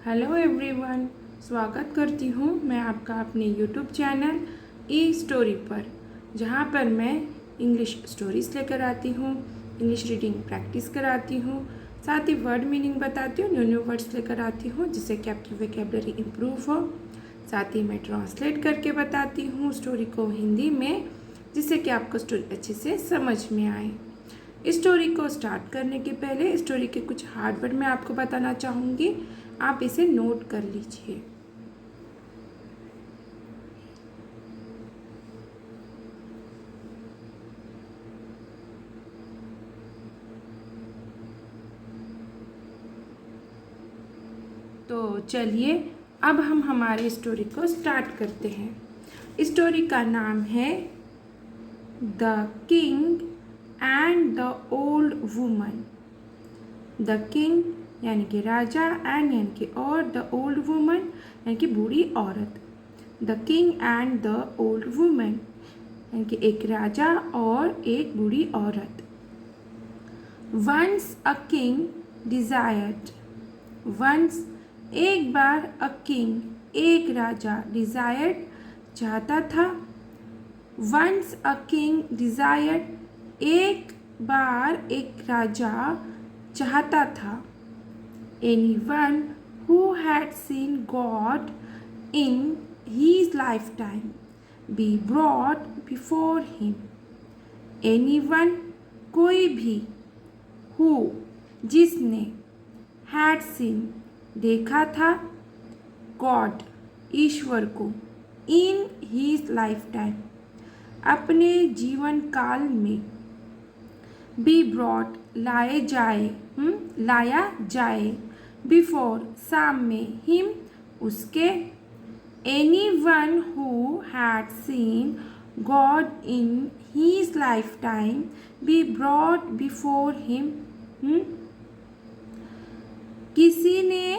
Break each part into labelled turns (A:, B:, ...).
A: Hello everyone, स्वागत करती हूँ मैं आपका अपने यूट्यूब चैनल ई स्टोरी पर, जहाँ पर मैं इंग्लिश स्टोरीज़ लेकर आती हूँ, इंग्लिश रीडिंग प्रैक्टिस कराती हूँ, साथ ही वर्ड मीनिंग बताती हूँ, न्यू न्यू वर्ड्स लेकर आती हूँ जिससे कि आपकी वोकैबुलरी इम्प्रूव हो। साथ ही मैं ट्रांसलेट करके बताती हूँ स्टोरी को हिंदी में, जिससे कि आपको स्टोरी अच्छे से समझ में आए। स्टोरी को स्टार्ट करने के पहले स्टोरी के कुछ हार्ड वर्ड मैं आपको बताना चाहूँगी, आप इसे नोट कर लीजिए। तो चलिए अब हम हमारे स्टोरी को स्टार्ट करते हैं। स्टोरी का नाम है the king and the old woman. The king यानी कि राजा, एंड यानी कि और, द ओल्ड वुमन यानी कि बूढ़ी औरत। The king and the old woman यानी कि एक राजा और एक बूढ़ी औरत। Once a king desired, once एक बार, अ किंग एक राजा, डिजायर्ड चाहता था। वंस अ किंग डिजायर्ड एक बार एक राजा चाहता था। Anyone who had seen God in his lifetime be brought before him. Anyone कोई भी, who जिसने, had seen देखा था, God ईश्वर को, in his lifetime अपने जीवन काल में, be brought लाया जाए, बिफोर सामने, हिम उसके। anyone who had seen God in his lifetime be brought before him. किसी ने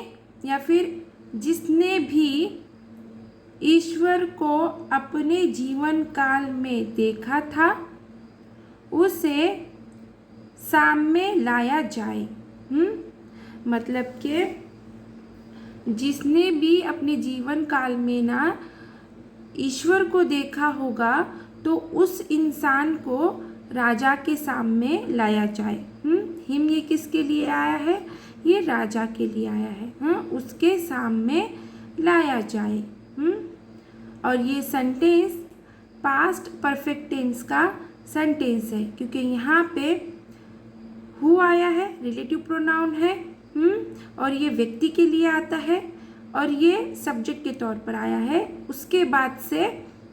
A: या फिर जिसने भी ईश्वर को अपने जीवन काल में देखा था, उसे सामने लाया जाए। मतलब कि जिसने भी अपने जीवन काल में ना ईश्वर को देखा होगा, तो उस इंसान को राजा के सामने लाया जाए। हिम ये किसके लिए आया है? ये राजा के लिए आया है। उसके सामने लाया जाए। और ये सेंटेंस पास्ट परफेक्ट टेंस का सेंटेंस है, क्योंकि यहाँ पे हु आया है, रिलेटिव प्रोनाउन है, और ये व्यक्ति के लिए आता है, और ये सब्जेक्ट के तौर पर आया है। उसके बाद से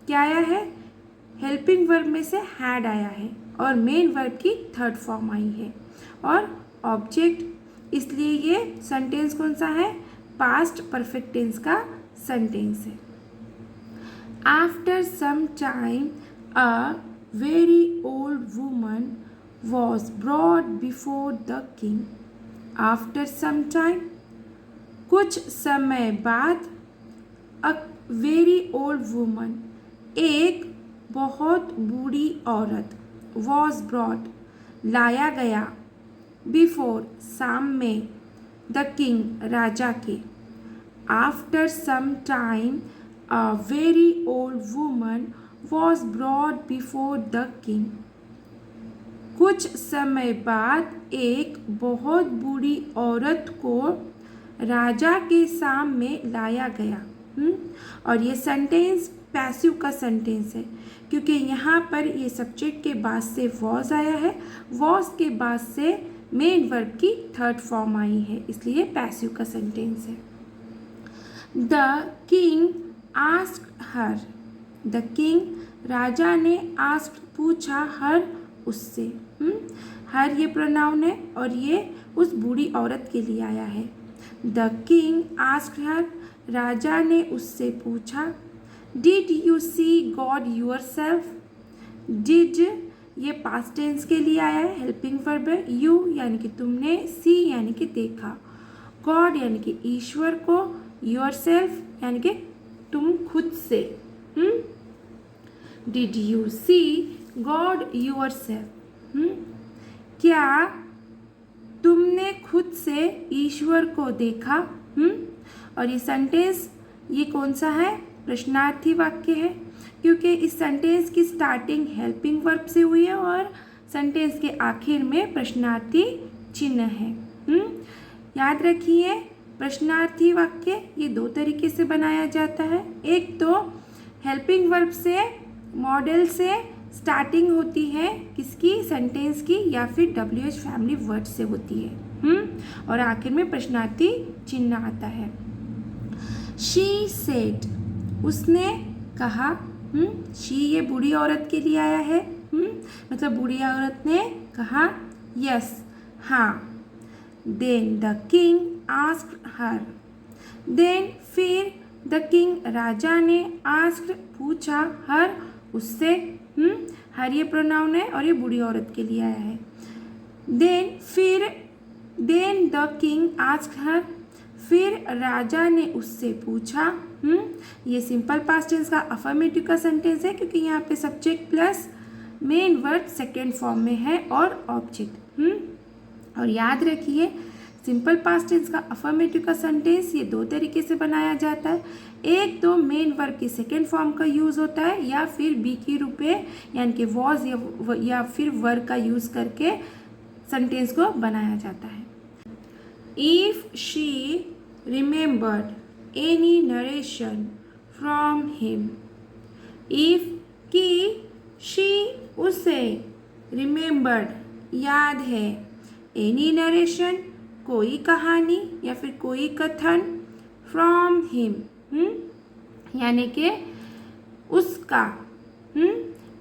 A: क्या आया है? हेल्पिंग वर्ब में से हैड आया है, और मेन वर्ब की थर्ड फॉर्म आई है, और ऑब्जेक्ट, इसलिए ये सेंटेंस कौन सा है? पास्ट परफेक्ट टेंस का सेंटेंस है। After some time a very old woman was brought before the king. After some time, कुछ समय बाद, a very old woman, एक बहुत बूढ़ी औरत, was brought, लाया गया, before, सामने, the king, राजा के। After some time, a very old woman was brought before the king. कुछ समय बाद एक बहुत बूढ़ी औरत को राजा के सामने लाया गया। और ये सेंटेंस पैसिव का सेंटेंस है, क्योंकि यहाँ पर ये सब्जेक्ट के बाद से वॉज आया है, वॉज के बाद से मेन वर्ब की थर्ड फॉर्म आई है, इसलिए पैसिव का सेंटेंस है। The king asked her, the king राजा ने, आस्क्ड पूछा, हर उससे। हर ये प्रोनाउन है, और ये उस बूढ़ी औरत के लिए आया है। द किंग आस्क्ड हर, राजा ने उससे पूछा। Did you see God yourself, did ये पास्ट टेंस के लिए आया है, हेल्पिंग वर्ब है। यू यानी कि तुमने, सी यानी कि देखा, गॉड यानी कि ईश्वर को, योर सेल्फ यानी कि तुम खुद से। Did you see God yourself, क्या तुमने खुद से ईश्वर को देखा? और ये सेंटेंस ये कौन सा है? प्रश्नार्थी वाक्य है, क्योंकि इस सेंटेंस की स्टार्टिंग हेल्पिंग वर्ब से हुई है और सेंटेंस के आखिर में प्रश्नार्थी चिन्ह है। याद रखिए, प्रश्नार्थी वाक्य ये दो तरीके से बनाया जाता है। एक तो हेल्पिंग वर्ब से, मॉडल से स्टार्टिंग होती है किसकी? सेंटेंस की, या फिर WH फैमिली वर्ड से होती है। और आखिर में प्रश्नार्थी चिन्ह आता है। शी सेड, उसने कहा। शी ये बूढ़ी औरत के लिए आया है। मतलब बूढ़ी औरत ने कहा। यस, हाँ। Then the king asked her, then फिर द किंग राजा ने, आस्क्ड पूछा, हर उससे। हर ये प्रोनाउन है और ये बूढ़ी औरत के लिए आया है। देन फिर, then the king asked her, फिर राजा ने उससे पूछा। ये सिंपल पास्ट टेंस का अफर्मेटिव का सेंटेंस है, क्योंकि यहाँ पे subject plus main verb second form में है और ऑब्जेक्ट। और याद रखिए, सिंपल पास्ट टेंस का अफर्मेटिव का सेंटेंस ये दो तरीके से बनाया जाता है। एक तो मेन वर्ब की सेकेंड फॉर्म का यूज़ होता है, या फिर बी के रूप में यानी कि वॉज या फिर वर्ब का यूज़ करके सेंटेंस को बनाया जाता है। If she remembered any narration from him, if की शी उसे, रिमेंबर्ड याद है, एनी नरेशन कोई कहानी या फिर कोई कथन, फ्रॉम हिम यानी कि उसका।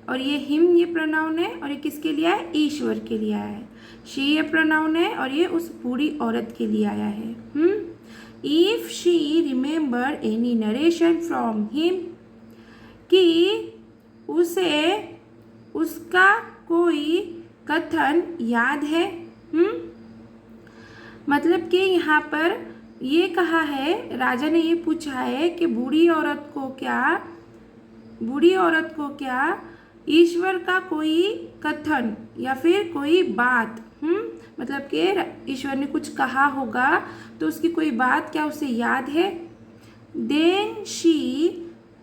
A: और ये हिम ये प्रोनाउन है और ये किसके लिए आया? ईश्वर के लिए आया है। शी ये प्रोनाउन है और ये उस बूढ़ी औरत के लिए आया है। If she remember any narration from him, कि उसे उसका कोई कथन याद है। मतलब कि यहाँ पर ये कहा है, राजा ने ये पूछा है कि बूढ़ी औरत को क्या ईश्वर का कोई कथन या फिर कोई बात, मतलब कि ईश्वर ने कुछ कहा होगा तो उसकी कोई बात क्या उसे याद है। देन शी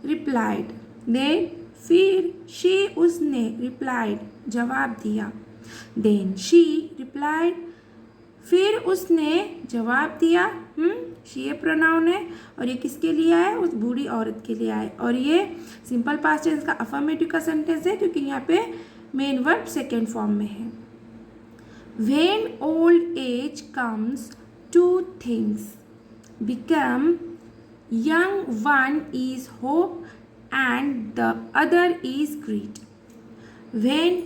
A: रिप्लाइड, देन फिर शी उसने, रिप्लाइड जवाब दिया। देन शी रिप्लाइड, फिर उसने जवाब दिया। शी ये प्रोनाउन है और ये किसके लिए आया? उस बूढ़ी औरत के लिए आया। और ये सिंपल पास्ट टेंस का अफर्मेटिव का सेंटेंस है, क्योंकि यहाँ पे मेन वर्ब सेकेंड फॉर्म में है। When old age comes, two things become, young one is hope and the other is greed. When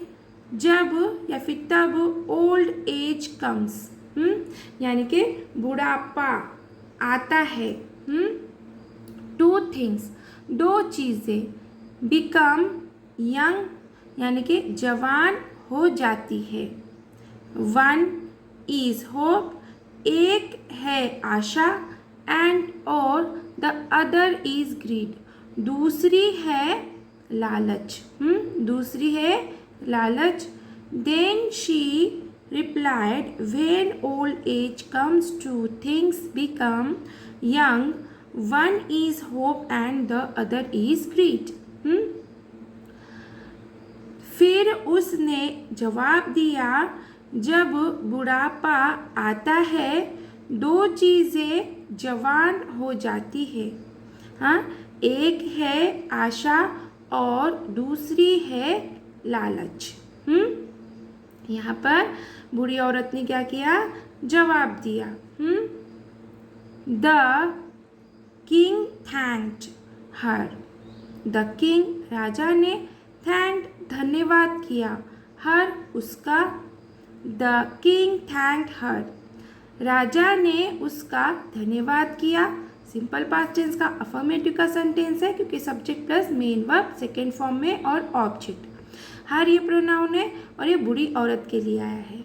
A: जब या फिर तब ओल्ड एज कम्स, यानी कि बुढ़ापा आता है। टू थिंग्स दो चीज़ें, बिकम यंग यानी कि जवान हो जाती है। वन इज होप एक है आशा, एंड और द अदर इज ग्रीड दूसरी है लालच। दूसरी है लालच। Then she replied, when old age comes, two things become young, one is hope and the other is greed. फिर उसने जवाब दिया, जब बुढ़ापा आता है दो चीज़ें जवान हो जाती है। हाँ, एक है आशा और दूसरी है लालच। यहाँ पर बूढ़ी औरत ने क्या किया? जवाब दिया। The king thanked her, the king राजा ने, थैंक्ड धन्यवाद किया, हर उसका। द किंग थैंक्ड हर राजा ने उसका धन्यवाद किया। सिंपल पास्ट टेंस का अफर्मेटिव का सेंटेंस है, क्योंकि subject plus main verb second form में और ऑब्जेक्ट। हर ये प्रोनाउन है और ये बूढ़ी औरत के लिए आया है।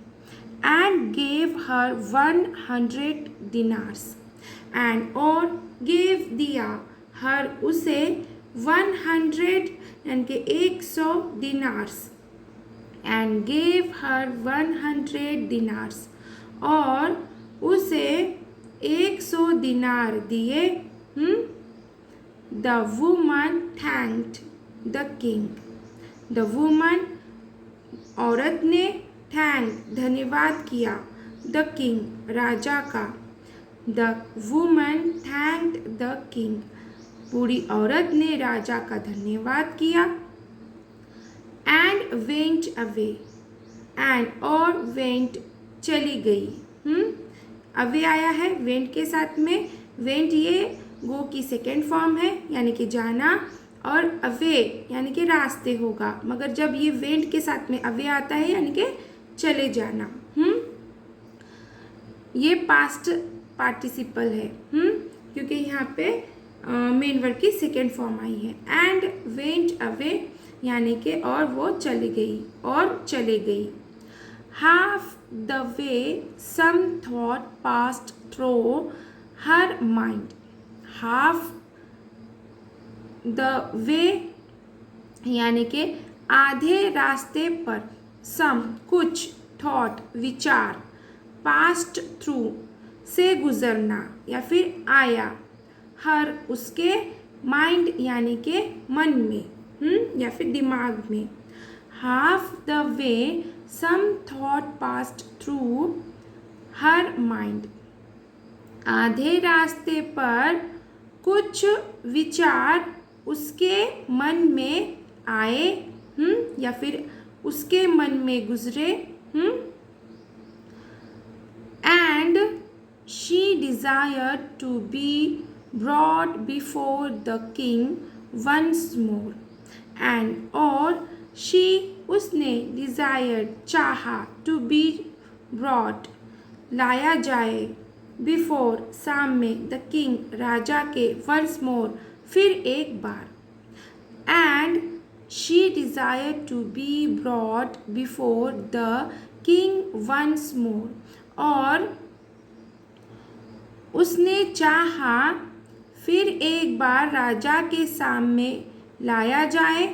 A: And gave her 100 dinars, and और गेव दिया हर उसे 100 यानी कि 100 dinars, and gave her 100 dinars और उसे 100 दिनार दिए। The woman thanked the king. The woman औरत ने थैंक धन्यवाद किया द किंग राजा का। The woman thanked the king बूढ़ी औरत ने राजा का धन्यवाद किया। एंड वेंट अवे एंड और वेंट चली गई। अवे आया है वेंट के साथ में। वेंट ये गो की सेकेंड फॉर्म है यानी कि जाना, और अवे यानी कि रास्ते होगा, मगर जब ये वेंट के साथ में अवे आता है यानी कि चले जाना। ये पास्ट पार्टिसिपल है क्योंकि यहाँ पे मेन वर्ब की सेकेंड फॉर्म आई है। एंड वेंट अवे यानी कि और वो चली गई और चले गई। Half the way some thought passed through her mind. Half the way यानी कि आधे रास्ते पर, सम कुछ, थॉट विचार, पास्ट थ्रू से गुजरना या फिर आया, हर उसके, माइंड यानी कि मन में या फिर दिमाग में। Half the way some thought passed through her mind. आधे रास्ते पर कुछ विचार उसके मन में आए या फिर उसके मन में गुजरे। And she desired to be brought before the king once more। and और she उसने desired चाहा to be brought लाया जाए before सामने the king राजा के once more फिर एक बार। and she desired to be brought before the king once more और उसने चाहा फिर एक बार राजा के सामने लाया जाए।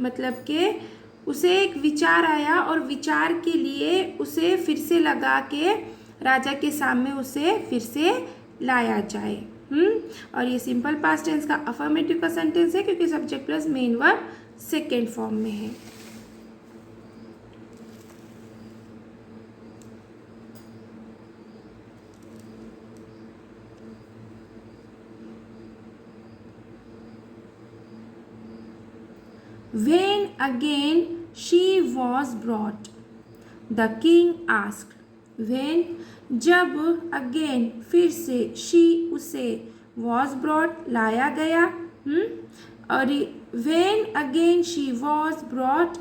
A: मतलब कि उसे एक विचार आया और विचार के लिए उसे फिर से लगा के राजा के सामने उसे फिर से लाया जाए। और ये सिंपल पास्ट टेंस का अफर्मेटिव का सेंटेंस है क्योंकि subject plus main verb second form में है। When again she was brought, the king asked। when जब again फिर से she उसे was brought लाया गया। और when again she was brought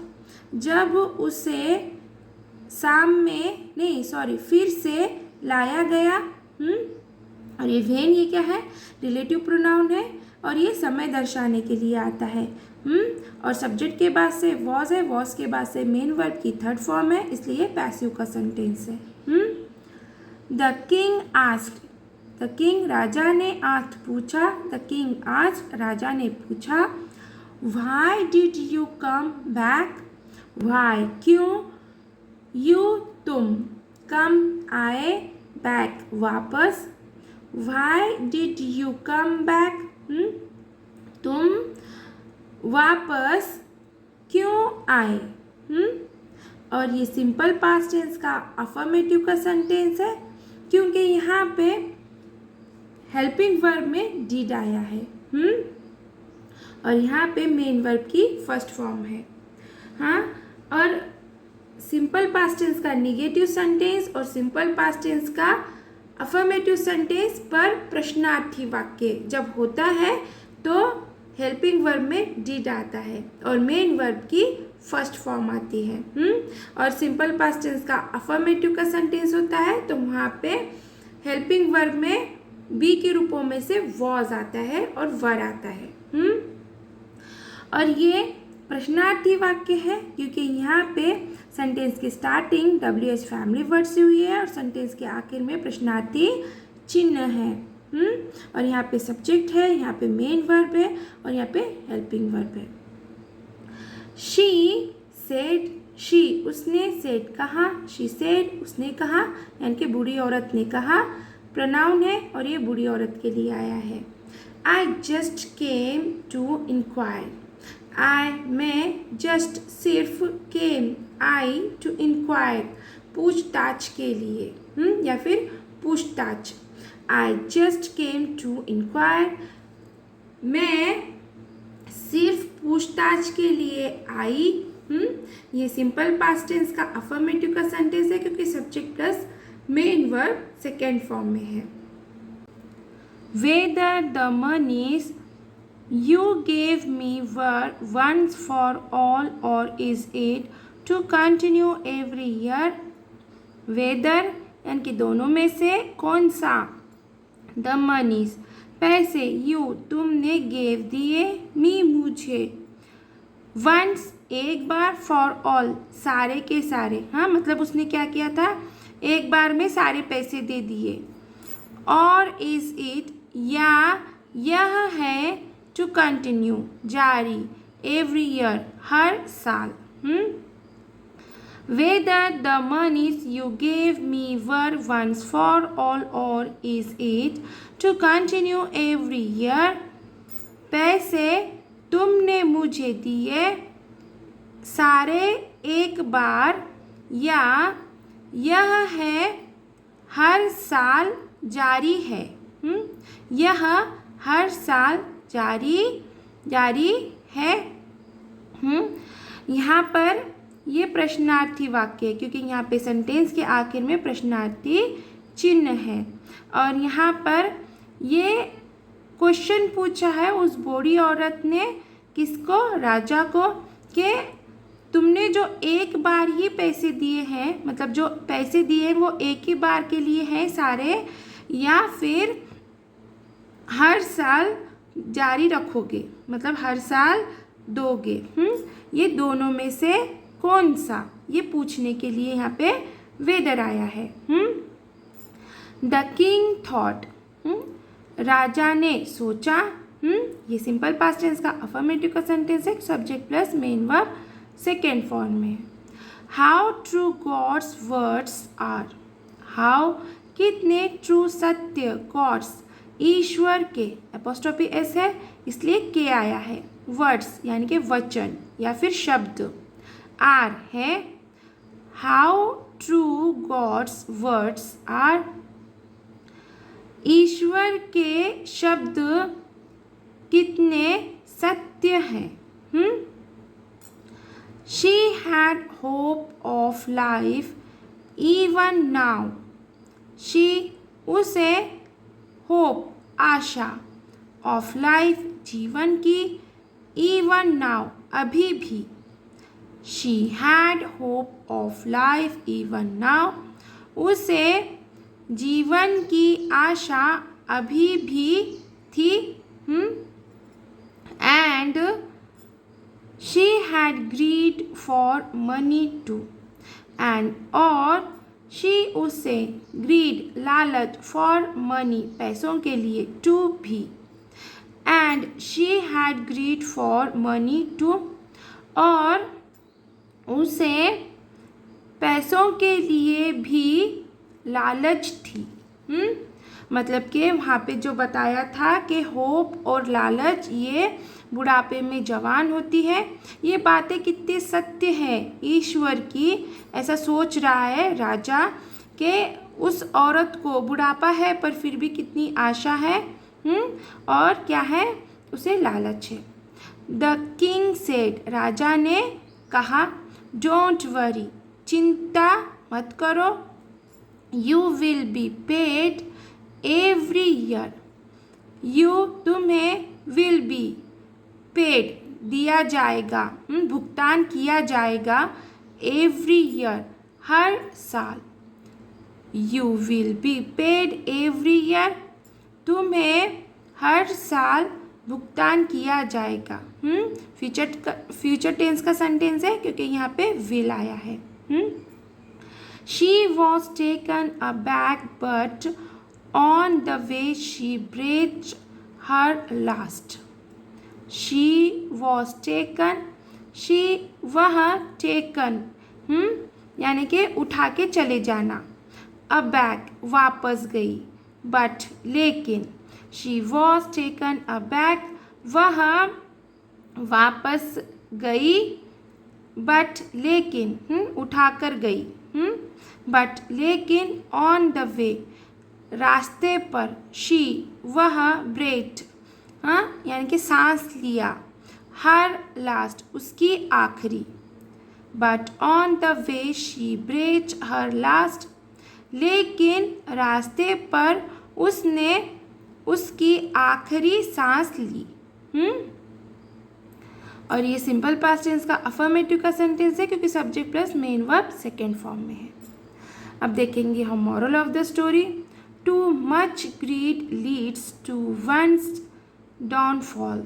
A: जब उसे फिर से लाया गया। और ये when ये क्या है, रिलेटिव प्रोनाउन है और ये समय दर्शाने के लिए आता है। और सब्जेक्ट के बाद से वॉज है, वॉज के बाद से मेन वर्ब की थर्ड फॉर्म है, इसलिए पैसिव का सेंटेंस है। The king asked, the king राजा ने, आस्क्ड पूछा, द किंग आस्क्ड राजा ने पूछा। Why did you come back, why क्यों, यू तुम, कम आए, बैक वापस। Why did you come back तुम वापस क्यों आए। और ये सिंपल पास्ट टेंस का अफर्मेटिव का सेंटेंस है क्योंकि यहाँ पे हेल्पिंग वर्ब में डिड आया है। और यहाँ पे मेन वर्ब की फर्स्ट फॉर्म है। और सिंपल पास्ट टेंस का निगेटिव सेंटेंस और सिंपल पास्ट टेंस का अफर्मेटिव सेंटेंस पर प्रश्नार्थी वाक्य जब होता है तो हेल्पिंग वर्ब में डिड आता है और मेन वर्ब की फर्स्ट फॉर्म आती है। और सिंपल पास्ट टेंस का अफर्मेटिव का सेंटेंस होता है तो वहाँ पे हेल्पिंग वर्ब में बी के रूपों में से वॉज आता है और वर आता है। और ये प्रश्नार्थी वाक्य है क्योंकि यहाँ पे सेंटेंस की स्टार्टिंग WH फैमिली वर्ड से हुई है और सेंटेंस के आखिर में प्रश्नार्थी चिन्ह है। और यहाँ पे सब्जेक्ट है, यहाँ पे मेन वर्ब है और यहाँ पे हेल्पिंग वर्ब है। शी सेड, उसने, सेड कहा, शी सेड उसने कहा, यानी कि बूढ़ी औरत ने कहा। प्रोनाउन है और ये बूढ़ी औरत के लिए आया है। I just came to inquire, मैं जस्ट सिर्फ केम आई टू इंक्वायर, पूछताछ के लिए, या फिर पूछताछ। I just came to inquire, मैं सिर्फ पूछताछ के लिए आई। ये सिंपल पास्ट टेंस का अफर्मेटिव का सेंटेंस है क्योंकि subject plus main verb second form में है। Whether the monies you gave me were once for all or is it to continue every year? Whether यानी कि दोनों में से कौन सा, the monies पैसे, you तुमने gave दिए, me मुझे, once एक बार, for all सारे के सारे, हाँ मतलब उसने क्या किया था, एक बार में सारे पैसे दे दिए, और is it या यह है, टू कंटिन्यू जारी, एवरी ईयर हर साल। Whether the moneys you gave me were once for all or is it to continue every year, पैसे तुमने मुझे दिए सारे एक बार, या यह है हर साल जारी है, यह हर साल जारी है। यहाँ पर ये प्रश्नार्थी वाक्य है क्योंकि यहाँ पे सेंटेंस के आखिर में प्रश्नार्थी चिन्ह है, और यहाँ पर ये क्वेश्चन पूछा है उस बूढ़ी औरत ने, किसको, राजा को, कि तुमने जो एक बार ही पैसे दिए हैं, मतलब जो पैसे दिए वो एक ही बार के लिए हैं सारे, या फिर हर साल जारी रखोगे, मतलब हर साल दोगे, ये दोनों में से कौन सा, ये पूछने के लिए यहाँ पे वेदर आया है। द किंग थॉट, राजा ने सोचा, ये सिंपल पास्ट टेंस का अफर्मेटिव का सेंटेंस है, subject plus main verb second form में। How true God's words are, how कितने ट्रू सत्य, गॉड्स ईश्वर के, एपोस्ट्रोफी एस है इसलिए के आया है, वर्ड्स यानी कि वचन या फिर शब्द, आर है, how true God's words are, ईश्वर के शब्द कितने सत्य हैं। She had hope of life even now, she उसे, होप आशा, ऑफ लाइफ जीवन की, इवन नाउ अभी भी, she had hope of life even now उसे जीवन की आशा अभी भी थी, and she had greed for money too, and और शी उसे, ग्रीड लालच, फॉर मनी पैसों के लिए, टू भी, and she had greed for money too और उसे पैसों के लिए भी लालच थी। मतलब कि वहाँ पे जो बताया था कि होप और लालच ये बुढ़ापे में जवान होती है, ये बातें कितनी सत्य है ईश्वर की, ऐसा सोच रहा है राजा कि उस औरत को बुढ़ापा है पर फिर भी कितनी आशा है, और क्या है, उसे लालच है। द किंग सेड, राजा ने कहा, डोंट वरी, चिंता मत करो, you will be paid every year, you तुम्हें, विल बी पेड दिया जाएगा, भुगतान किया जाएगा, एवरी ईयर हर साल, you will be paid every year तुम्हें हर साल भुगतान किया जाएगा। फ्यूचर टेंस का सेंटेंस है क्योंकि यहाँ पे विल आया है। She was taken aback but on the way she breathed her last. She was taken, she वह, टेकन यानी कि उठा के चले जाना, अबैक वापस गई, बट लेकिन, शी वॉज टेकन अबैक, वह वापस गई, बट लेकिन, उठाकर गई, बट लेकिन, ऑन द वे, रास्ते पर, शी वह, ब्रेथ यानी कि सांस लिया, हर लास्ट उसकी आखिरी, but on the way she breath her last, लेकिन रास्ते पर उसने उसकी आखिरी सांस ली। और ये सिंपल पास्ट टेंस का अफर्मेटिव का सेंटेंस है क्योंकि subject plus main verb second form में है। अब देखेंगे हम moral of the story. Too much greed leads to one's downfall.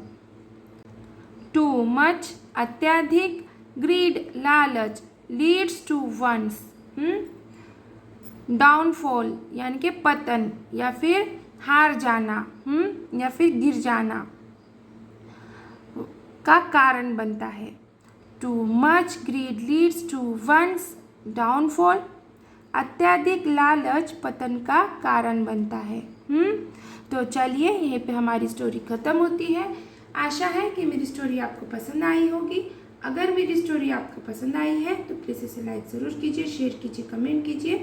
A: Too much अत्यधिक, ग्रीड लालच, लीड्स टू वंस डाउनफॉल यानी कि पतन या फिर हार जाना या फिर गिर जाना का कारण बनता है। Too much greed leads to one's downfall, अत्यधिक लालच पतन का कारण बनता है। तो चलिए यहीं पे हमारी स्टोरी ख़त्म होती है। आशा है कि मेरी स्टोरी आपको पसंद आई होगी। अगर मेरी स्टोरी आपको पसंद आई है तो प्लीज़ इसे लाइक ज़रूर कीजिए, शेयर कीजिए, कमेंट कीजिए,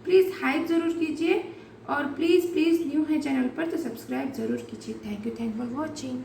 A: प्लीज़ हाइप ज़रूर कीजिए और प्लीज़ न्यू है चैनल पर तो सब्सक्राइब ज़रूर कीजिए। Thank you for watching.